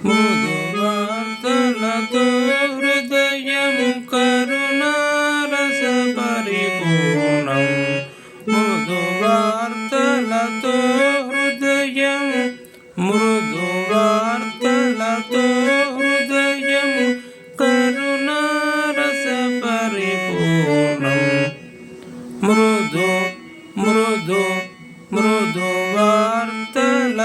మృదువార్తలతో హృదయము కరుణారస పరిపూర్ణం. మృదువార్తలతో హృదయము మృదువార్తలతో హృదయము కరుణారస పరిపూర్ణం. మృదు మృదు మృదువార్తల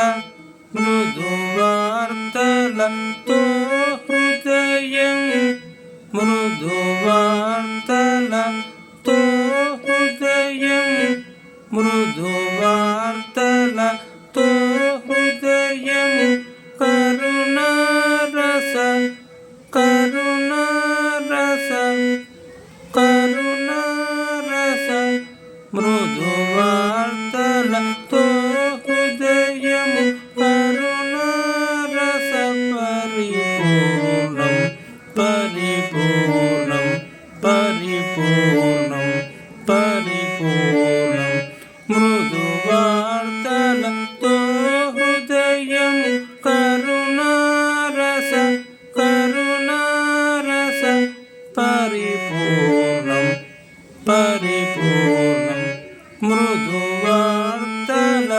మృదువార్తలతో హృదయం మృదువార్తలతో హృదయం మృదువార్తలతో హృదయం కరుణారస కరుణారస కరుణారస మృదువార్తలతో హృదయం కరుణారస పరిపూర్ణం పరిపూర్ణం పరిపూర్ణం పరిపూర్ణం. మృదువార్తలతో హృదయం కరుణారస కరుణారస పరిపూర్ణం పరిపూర్ణం. మృదువార్తల